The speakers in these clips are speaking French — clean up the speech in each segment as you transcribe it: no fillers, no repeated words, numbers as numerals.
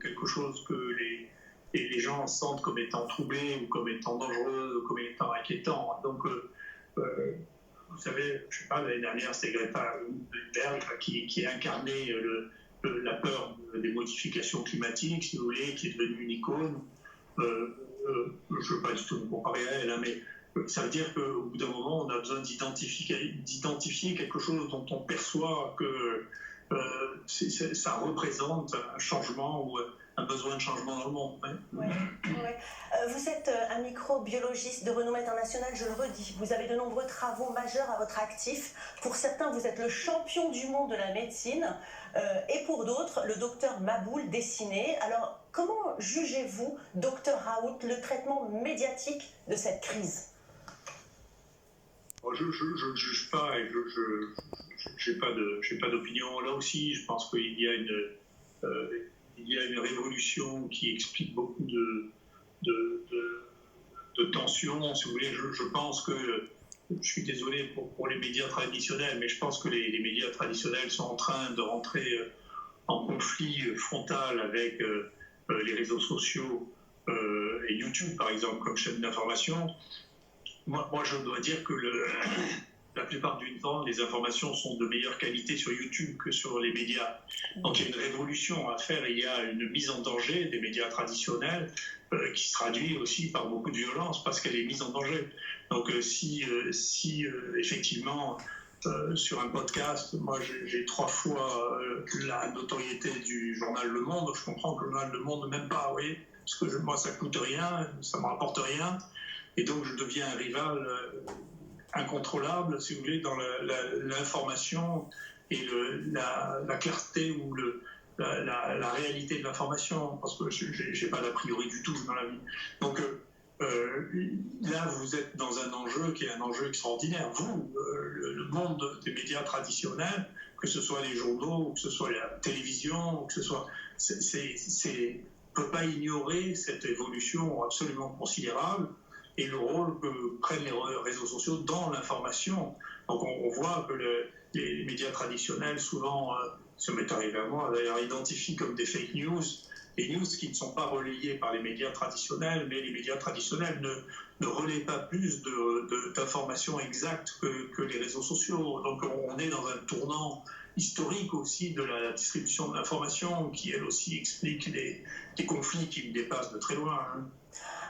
quelque chose que les gens sentent comme étant troublé ou comme étant dangereux ou comme étant inquiétant. Donc, vous savez, je ne sais pas, l'année dernière, c'était Greta Thunberg qui incarnait la peur des modifications climatiques, si vous voulez, qui est devenue une icône. Je ne veux pas du tout me comparer à elle, hein, mais ça veut dire qu'au bout d'un moment, on a besoin d'identifier quelque chose dont on perçoit que ça représente un changement ou un besoin de changement dans le monde. Ouais. Vous êtes un microbiologiste de renommée internationale, je le redis. Vous avez de nombreux travaux majeurs à votre actif. Pour certains, vous êtes le champion du monde de la médecine. Et pour d'autres, le docteur Maboul Dessiné. Alors, comment jugez-vous, docteur Raoult, le traitement médiatique de cette crise ? Je ne juge pas et je n'ai pas d'opinion. Là aussi, je pense qu'il y a une révolution qui explique beaucoup de tensions, si vous voulez. Je pense que, je suis désolé pour les médias traditionnels, mais je pense que les médias traditionnels sont en train de rentrer en conflit frontal avec les réseaux sociaux et YouTube, par exemple, comme chaîne d'information. Moi, je dois dire que la plupart du temps, les informations sont de meilleure qualité sur YouTube que sur les médias. Donc, il y a une révolution à faire. Il y a une mise en danger des médias traditionnels qui se traduit aussi par beaucoup de violence parce qu'elle est mise en danger. Donc, si effectivement, sur un podcast, moi, j'ai 3 fois la notoriété du journal Le Monde, je comprends que le journal Le Monde ne m'aime pas, vous voyez, parce que moi, ça ne coûte rien, ça ne me rapporte rien. Et donc, je deviens un rival incontrôlable, si vous voulez, dans l'information et la clarté ou la réalité de l'information, parce que je n'ai pas d'a priori du tout dans la vie. Donc, là, vous êtes dans un enjeu qui est un enjeu extraordinaire. Vous, le monde des médias traditionnels, que ce soit les journaux, ou que ce soit la télévision, ou que ce soit... on ne peut pas ignorer cette évolution absolument considérable et le rôle que prennent les réseaux sociaux dans l'information. Donc on voit que les médias traditionnels, souvent, ça m'est arrivé à moi, d'ailleurs, identifient comme des fake news, des news qui ne sont pas relayées par les médias traditionnels, mais les médias traditionnels ne relaient pas plus d'informations exactes que les réseaux sociaux. Donc on est dans un tournant historique aussi de la distribution de l'information qui, elle aussi, explique des conflits qui me dépassent de très loin. Hein.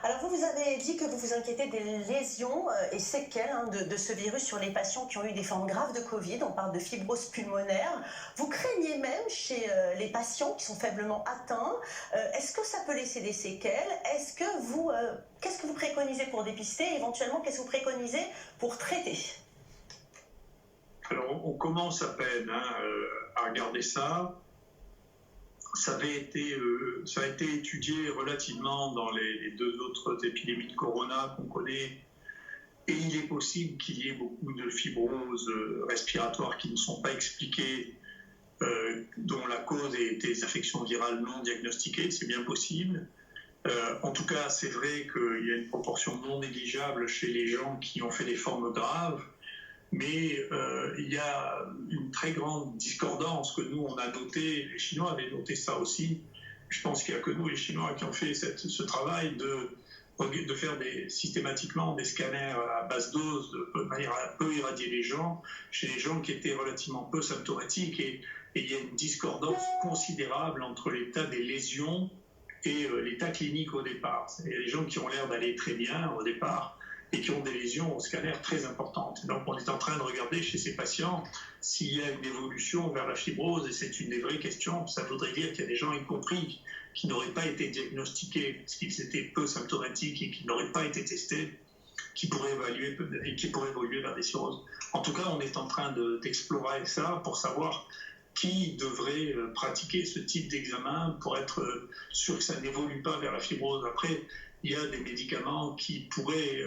Alors vous avez dit que vous vous inquiétez des lésions et séquelles de ce virus sur les patients qui ont eu des formes graves de Covid. On parle de fibrose pulmonaire. Vous craignez même chez les patients qui sont faiblement atteints. Est-ce que ça peut laisser des séquelles ? Qu'est-ce que vous préconisez pour dépister ? Éventuellement, qu'est-ce que vous préconisez pour traiter ? Alors on commence à peine à regarder ça. Ça a été étudié relativement dans les 2 autres épidémies de corona qu'on connaît. Et il est possible qu'il y ait beaucoup de fibroses respiratoires qui ne sont pas expliquées, dont la cause est des infections virales non diagnostiquées, c'est bien possible. En tout cas, c'est vrai qu'il y a une proportion non négligeable chez les gens qui ont fait des formes graves. Mais il y a une très grande discordance que nous, on a noté, les Chinois avaient noté ça aussi. Je pense qu'il n'y a que nous, les Chinois, qui ont fait ce travail de faire systématiquement des scanners à basse dose, de manière à peu irradier les gens, chez les gens qui étaient relativement peu symptomatiques. Et il y a une discordance considérable entre l'état des lésions et l'état clinique au départ. Il y a des gens qui ont l'air d'aller très bien au départ, et qui ont des lésions au scanner très importantes. Donc on est en train de regarder chez ces patients s'il y a une évolution vers la fibrose, et c'est une des vraies questions. Ça voudrait dire qu'il y a des gens, y compris, qui n'auraient pas été diagnostiqués parce qu'ils étaient peu symptomatiques et qui n'auraient pas été testés, qui pourraient évoluer vers des cirrhoses. En tout cas, on est en train d'explorer ça pour savoir qui devrait pratiquer ce type d'examen pour être sûr que ça n'évolue pas vers la fibrose. Après, il y a des médicaments qui pourraient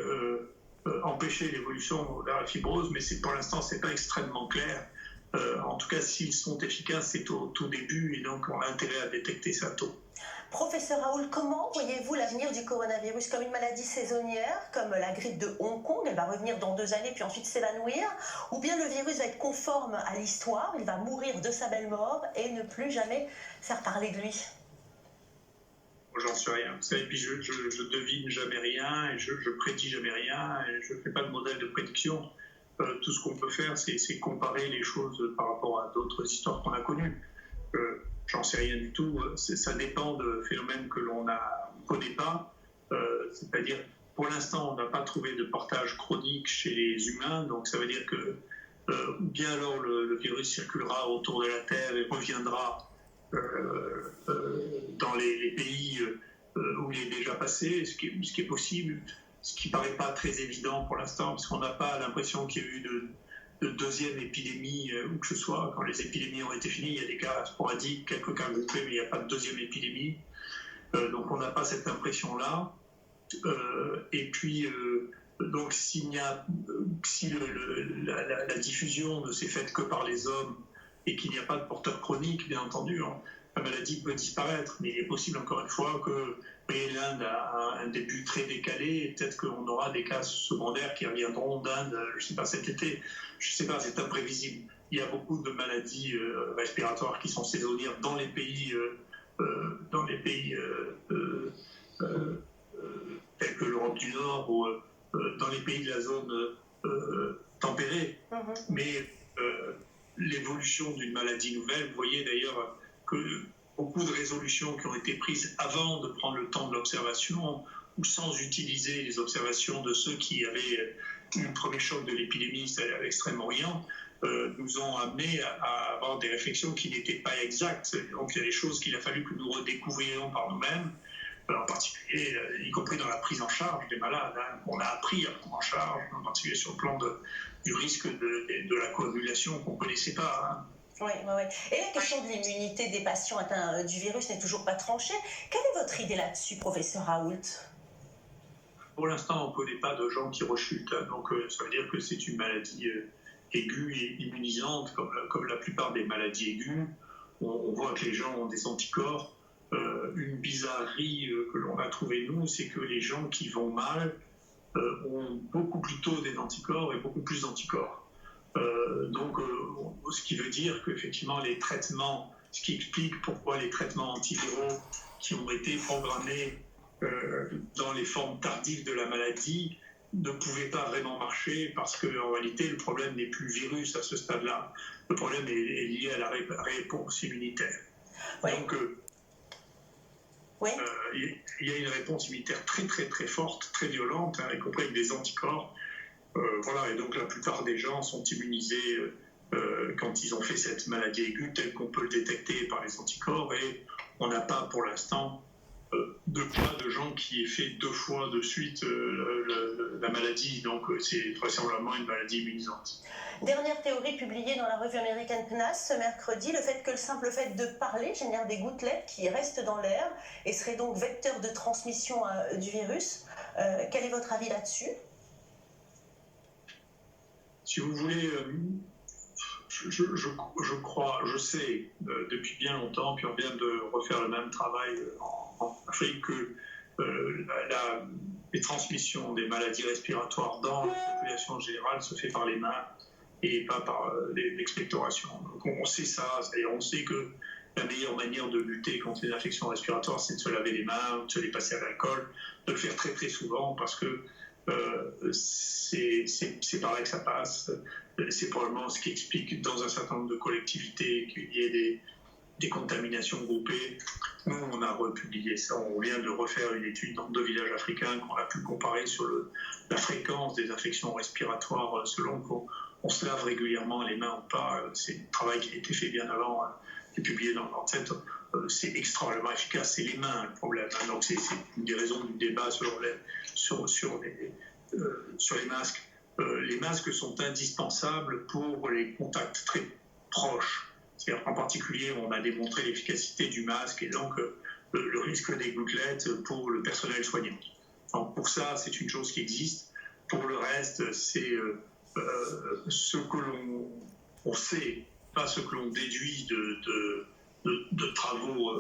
empêcher l'évolution vers la fibrose, mais pour l'instant, ce n'est pas extrêmement clair. En tout cas, s'ils sont efficaces, c'est au tout début, et donc on a intérêt à détecter ça tôt. Professeur Raoult, comment voyez-vous l'avenir du coronavirus ? Comme une maladie saisonnière, comme la grippe de Hong Kong, elle va revenir dans 2 années puis ensuite s'évanouir, ou bien le virus va être conforme à l'histoire, il va mourir de sa belle mort et ne plus jamais faire parler de lui ? j'en sais rien. Et puis je devine jamais rien, et je prédis jamais rien, et je ne fais pas de modèle de prédiction. Tout ce qu'on peut faire, c'est comparer les choses par rapport à d'autres histoires qu'on a connues. J'en sais rien du tout. Ça dépend de phénomènes que l'on ne connaît pas. C'est-à-dire, pour l'instant, on n'a pas trouvé de portage chronique chez les humains, donc ça veut dire que bien alors le virus circulera autour de la Terre et reviendra dans les pays où il est déjà passé, ce qui est possible, ce qui ne paraît pas très évident pour l'instant, parce qu'on n'a pas l'impression qu'il y a eu de deuxième épidémie où que ce soit. Quand les épidémies ont été finies, il y a des cas sporadiques, quelques cas groupés, mais il n'y a pas de deuxième épidémie. Donc on n'a pas cette impression-là. Et puis, donc si la diffusion ne s'est faite que par les hommes et qu'il n'y a pas de porteur chronique, bien entendu, la maladie peut disparaître. Mais il est possible, encore une fois, que l'Inde a un début très décalé et peut-être qu'on aura des cas secondaires qui reviendront d'Inde, je ne sais pas, cet été. Je ne sais pas, c'est imprévisible. Il y a beaucoup de maladies respiratoires qui sont saisonnières dans les pays tels que l'Europe du Nord ou dans les pays de la zone tempérée. Mais l'évolution d'une maladie nouvelle, vous voyez d'ailleurs que beaucoup de résolutions qui ont été prises avant de prendre le temps de l'observation ou sans utiliser les observations de ceux qui avaient eu le premier choc de l'épidémie, c'est-à-dire à l'Extrême-Orient, nous ont amené à avoir des réflexions qui n'étaient pas exactes. Donc il y a des choses qu'il a fallu que nous redécouvrions par nous-mêmes, en particulier, y compris dans la prise en charge des malades. On a appris à prendre en charge, en particulier sur le plan du risque de la coagulation qu'on ne connaissait pas. Oui. Et la question de l'immunité des patients atteints du virus n'est toujours pas tranchée. Quelle est votre idée là-dessus, professeur Raoult? Pour l'instant, on ne connaît pas de gens qui rechutent. Donc ça veut dire que c'est une maladie aiguë et immunisante, comme la plupart des maladies aiguës. On voit que les gens ont des anticorps. Une bizarrerie que l'on a trouvée, nous, c'est que les gens qui vont mal ont beaucoup plus tôt des anticorps et beaucoup plus d'anticorps. Ce qui veut dire qu'effectivement, les traitements, ce qui explique pourquoi les traitements antiviraux qui ont été programmés dans les formes tardives de la maladie ne pouvaient pas vraiment marcher, parce qu'en réalité, le problème n'est plus le virus à ce stade-là. Le problème est lié à la réponse immunitaire. Oui. Donc, il y a une réponse immunitaire très très très forte, très violente, y compris avec des anticorps. Et donc la plupart des gens sont immunisés quand ils ont fait cette maladie aiguë, telle qu'on peut le détecter par les anticorps, et on n'a pas pour l'instant de cas de gens qui aient fait 2 fois de suite la maladie, donc c'est vraisemblablement une maladie immunisante. Dernière théorie publiée dans la revue American PNAS ce mercredi, le fait que le simple fait de parler génère des gouttelettes qui restent dans l'air et serait donc vecteur de transmission du virus. Quel est votre avis là-dessus? Si vous voulez, je sais depuis bien longtemps, puis on vient de refaire le même travail en Afrique, que les transmissions des maladies respiratoires dans la population générale se fait par les mains et pas par l'expectoration. Donc on sait ça, c'est-à-dire on sait que la meilleure manière de lutter contre les infections respiratoires, c'est de se laver les mains, de se les passer à l'alcool, de le faire très très souvent, parce que c'est par là que ça passe. C'est probablement ce qui explique dans un certain nombre de collectivités qu'il y ait des contaminations groupées. Nous, on a republié ça. On vient de refaire une étude dans 2 villages africains qu'on a pu comparer sur la fréquence des infections respiratoires selon qu'on se lave régulièrement les mains ou pas. C'est un travail qui a été fait bien avant, qui est publié dans Lancet. C'est extrêmement efficace. C'est les mains le problème. Donc c'est une des raisons du débat sur les masques. Les masques sont indispensables pour les contacts très proches. C'est-à-dire en particulier, on a démontré l'efficacité du masque et donc le risque des gouttelettes pour le personnel soignant. Donc pour ça, c'est une chose qui existe. Pour le reste, c'est ce que l'on sait, pas ce que l'on déduit de travaux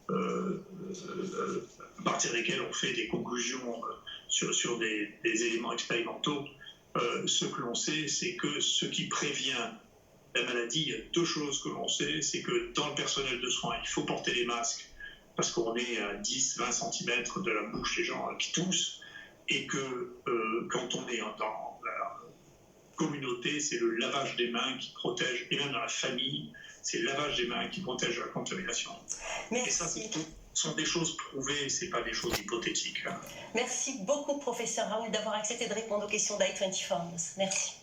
à partir desquels on fait des conclusions sur des éléments expérimentaux. Ce que l'on sait, c'est que ce qui prévient la maladie, il y a 2 choses que l'on sait, c'est que dans le personnel de soins, il faut porter les masques parce qu'on est à 10-20 cm de la bouche des gens qui toussent, et que quand on est dans la communauté, c'est le lavage des mains qui protège, et même dans la famille, c'est le lavage des mains qui protège de la contamination. Merci. Et ça, ce sont des choses prouvées, ce n'est pas des choses hypothétiques. Merci beaucoup, professeur Raoul, d'avoir accepté de répondre aux questions d'i24 News. Merci.